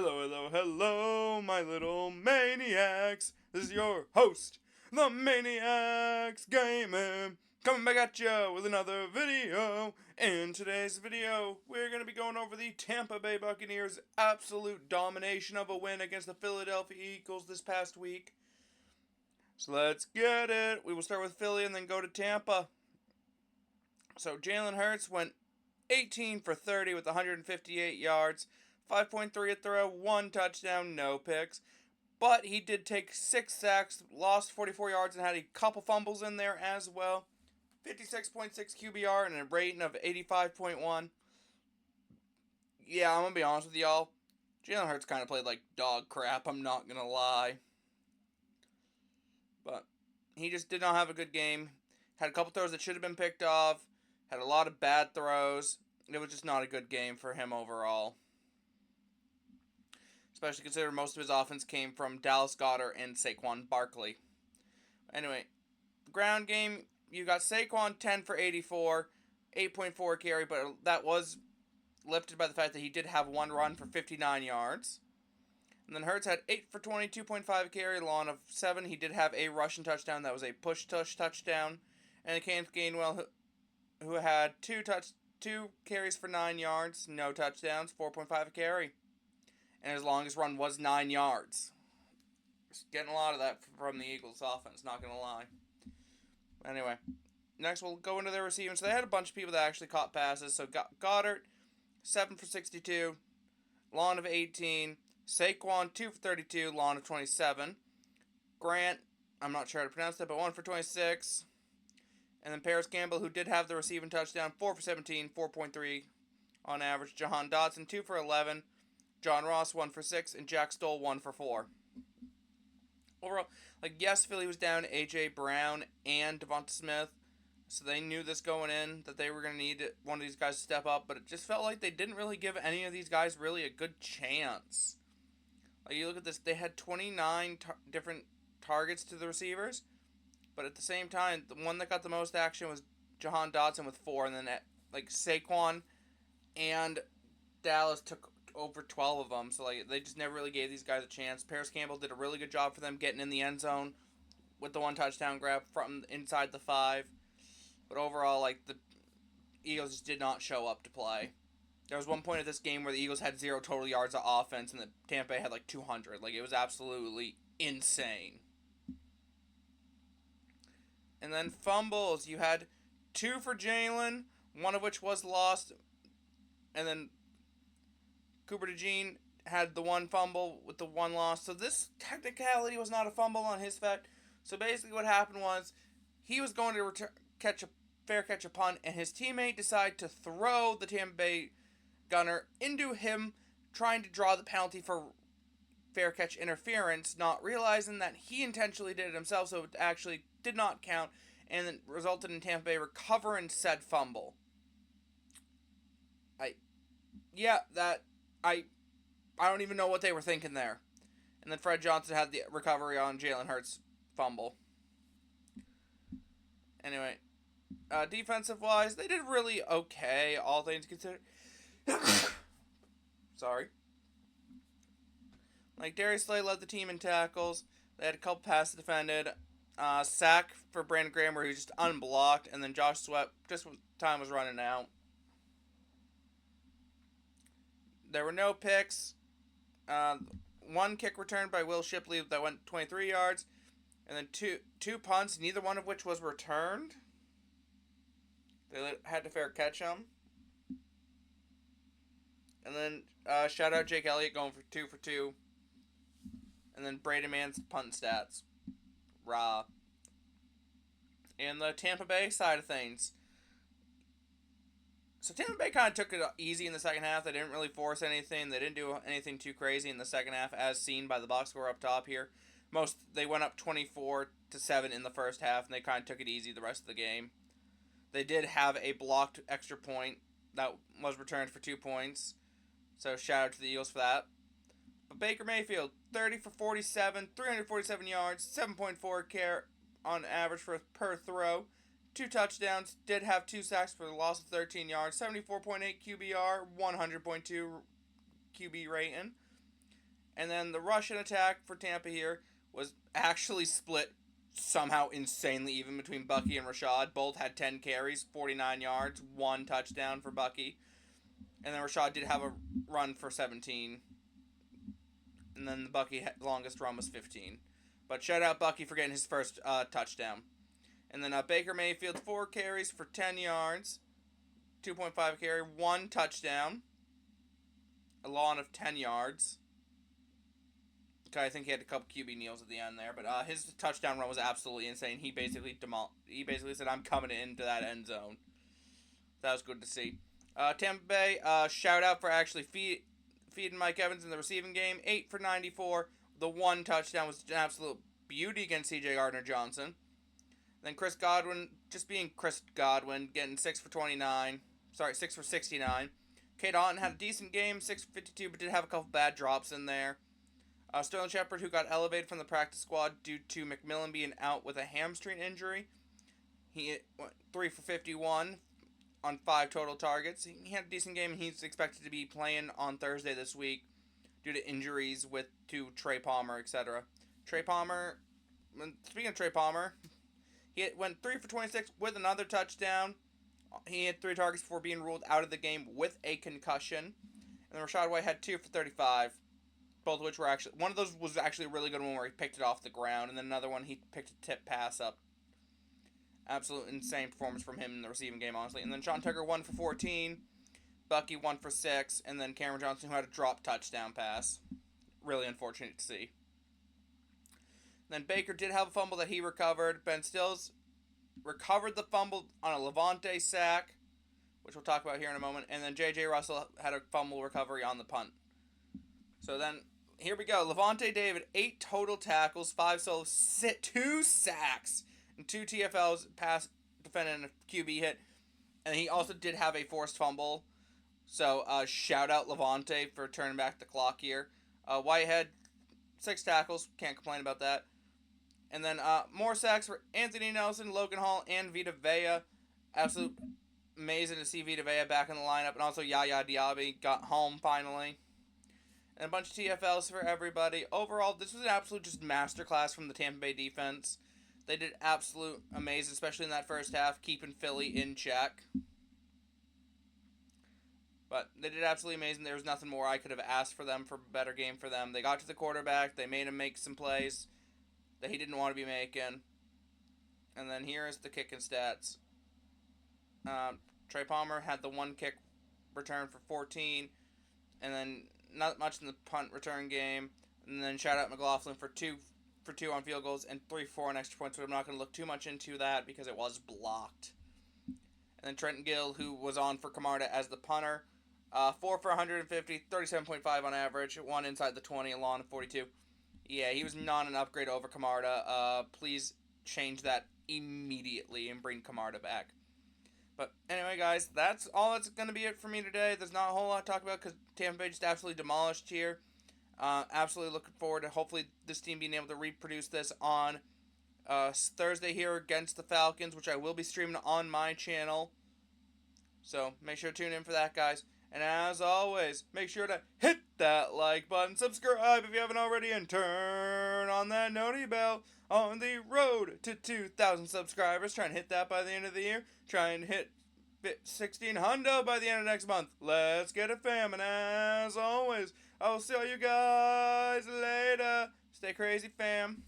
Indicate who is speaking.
Speaker 1: Hello, hello, hello, my little maniacs. This is your host, the Maniacs Gamer, coming back at you with another video. In today's video, we're going to be going over the Tampa Bay Buccaneers' absolute domination of a win against the Philadelphia Eagles this past week. So let's get it. We will start with Philly and then go to Tampa. So Jalen Hurts went 18 for 30 with 158 yards, 5.3 a throw, 1 touchdown, no picks. But he did take 6 sacks, lost 44 yards, and had a couple fumbles in there as well. 56.6 QBR and a rating of 85.1. Yeah, I'm going to be honest with y'all. Jalen Hurts kind of played like dog crap, I'm not going to lie. But he just did not have a good game. Had a couple throws that should have been picked off. Had a lot of bad throws. It was just not a good game for him overall. Especially considering most of his offense came from Dallas Goedert and Saquon Barkley. Anyway, ground game, you got Saquon 10 for 84, 8.4 carry, but that was lifted by the fact that he did have one run for 59 yards. And then Hurts had 8 for 22.5 carry, lawn of 7. He did have a rushing touchdown. That was a push-tush touchdown. And Kenneth Gainwell, who had 2 carries for 9 yards, no touchdowns, 4.5 a carry. And his longest run was 9 yards. Just getting a lot of that from the Eagles offense, not going to lie. Anyway, next we'll go into their receiving. So they had a bunch of people that actually caught passes. So Goddard, 7 for 62, lawn of 18. Saquon, 2 for 32, lawn of 27. Grant, I'm not sure how to pronounce that, but 1 for 26. And then Paris Campbell, who did have the receiving touchdown, 4 for 17, 4.3 on average. Jahan Dotson, 2 for 11. John Ross, 1 for 6. And Jack Stoll, 1 for 4. Overall, yes, Philly was down A.J. Brown and Devonta Smith. So they knew this going in, that they were going to need one of these guys to step up. But it just felt like they didn't really give any of these guys really a good chance. You look at this, they had 29 different targets to the receivers. But at the same time, the one that got the most action was Jahan Dotson with 4. And then Saquon and Dallas took over 12 of them. So they just never really gave these guys a chance. Paris Campbell did a really good job for them getting in the end zone with the 1 touchdown grab from inside the 5. But overall, the Eagles just did not show up to play. There was one point of this game where the Eagles had 0 total yards of offense and the Tampa Bay had 200. It was absolutely insane. And then fumbles. You had 2 for Jalen, one of which was lost. And then Cooper DeJean had the 1 fumble with the 1 loss. So this technicality was not a fumble on his fact. So basically what happened was he was going to fair catch a punt, and his teammate decided to throw the Tampa Bay gunner into him, trying to draw the penalty for fair catch interference, not realizing that he intentionally did it himself, so it actually did not count, and it resulted in Tampa Bay recovering said fumble. I don't even know what they were thinking there. And then Fred Johnson had the recovery on Jalen Hurts' fumble. Anyway, defensive-wise, they did really okay, all things considered. Sorry. Darius Slay led the team in tackles. They had a couple passes defended. Sack for Brandon Graham where he was just unblocked. And then Josh Sweat, just when time was running out. There were no picks. 1 kick returned by Will Shipley that went 23 yards. And then two punts, neither one of which was returned. They had to fair catch them. And then shout out Jake Elliott going for 2 for 2. And then Braden Mann's punt stats. Rah. And the Tampa Bay side of things. So Tampa Bay kind of took it easy in the second half. They didn't really force anything. They didn't do anything too crazy in the second half, as seen by the box score up top here. They went up 24-7 in the first half, and they kind of took it easy the rest of the game. They did have a blocked extra point that was returned for 2 points. So shout out to the Eagles for that. But Baker Mayfield, 30 for 47, 347 yards, 7.4 carry on average per throw. 2 touchdowns, did have 2 sacks for the loss of 13 yards, 74.8 QBR, 100.2 QB rating. And then the Russian attack for Tampa here was actually split somehow insanely even between Bucky and Rashad. Both had 10 carries, 49 yards, 1 touchdown for Bucky. And then Rashad did have a run for 17. And then the Bucky longest run was 15. But shout out Bucky for getting his first touchdown. And then Baker Mayfield, 4 carries for 10 yards, 2.5 carry, 1 touchdown, a long of 10 yards. I think he had a couple QB kneels at the end there, but his touchdown run was absolutely insane. He basically said, "I'm coming into that end zone." That was good to see. Tampa Bay, shout out for actually feeding Mike Evans in the receiving game. 8 for 94. The 1 touchdown was an absolute beauty against C.J. Gardner-Johnson. Then Chris Godwin, just being Chris Godwin, getting 6 for 29. Sorry, 6 for 69. Kate Otten had a decent game, 6 for 52, but did have a couple bad drops in there. Sterling Shepard, who got elevated from the practice squad due to McMillan being out with a hamstring injury. He went 3 for 51 on 5 total targets. He had a decent game, and he's expected to be playing on Thursday this week due to injuries to Trey Palmer, etc. Speaking of Trey Palmer, he went 3 for 26 with another touchdown. He had 3 targets before being ruled out of the game with a concussion. And then Rashad White had 2 for 35. Both of which were actually... One of those was actually a really good one where he picked it off the ground. And then another one, he picked a tip pass up. Absolute insane performance from him in the receiving game, honestly. And then Sean Tucker, 1 for 14. Bucky, 1 for 6. And then Cameron Johnson, who had a drop touchdown pass. Really unfortunate to see. Then Baker did have a fumble that he recovered. Ben Stills recovered the fumble on a Levante sack, which we'll talk about here in a moment. And then J.J. Russell had a fumble recovery on the punt. So then, here we go. Levante David, 8 total tackles, 5 solos, 2 sacks, and 2 TFLs, pass defending a QB hit. And he also did have a forced fumble. So, shout out Levante for turning back the clock here. Whitehead, 6 tackles, can't complain about that. And then more sacks for Anthony Nelson, Logan Hall, and Vita Vea. Absolute amazing to see Vita Vea back in the lineup. And also Yaya Diaby got home finally. And a bunch of TFLs for everybody. Overall, this was an absolute just masterclass from the Tampa Bay defense. They did absolute amazing, especially in that first half, keeping Philly in check. But they did absolutely amazing. There was nothing more I could have asked for them for a better game for them. They got to the quarterback. They made him make some plays that he didn't want to be making. And then here is the kicking stats. Trey Palmer had the 1 kick return for 14. And then not much in the punt return game. And then shout out McLaughlin for 2 on field goals and 3 for 4 on extra points. But I'm not going to look too much into that because it was blocked. And then Trenton Gill, who was on for Camarda as the punter. 4 for 150, 37.5 on average. 1 inside the 20, a long of 42. Yeah, he was not an upgrade over Camarda. Please change that immediately and bring Camarda back. But anyway, guys, that's all that's going to be it for me today. There's not a whole lot to talk about because Tampa Bay just absolutely demolished here. Absolutely looking forward to hopefully this team being able to reproduce this on Thursday here against the Falcons, which I will be streaming on my channel. So make sure to tune in for that, guys. And as always, make sure to hit that like button, subscribe if you haven't already, and turn on that noti bell on the road to 2,000 subscribers. Try and hit that by the end of the year. Try and hit 1,600 by the end of next month. Let's get it, fam. And as always, I will see you guys later. Stay crazy, fam.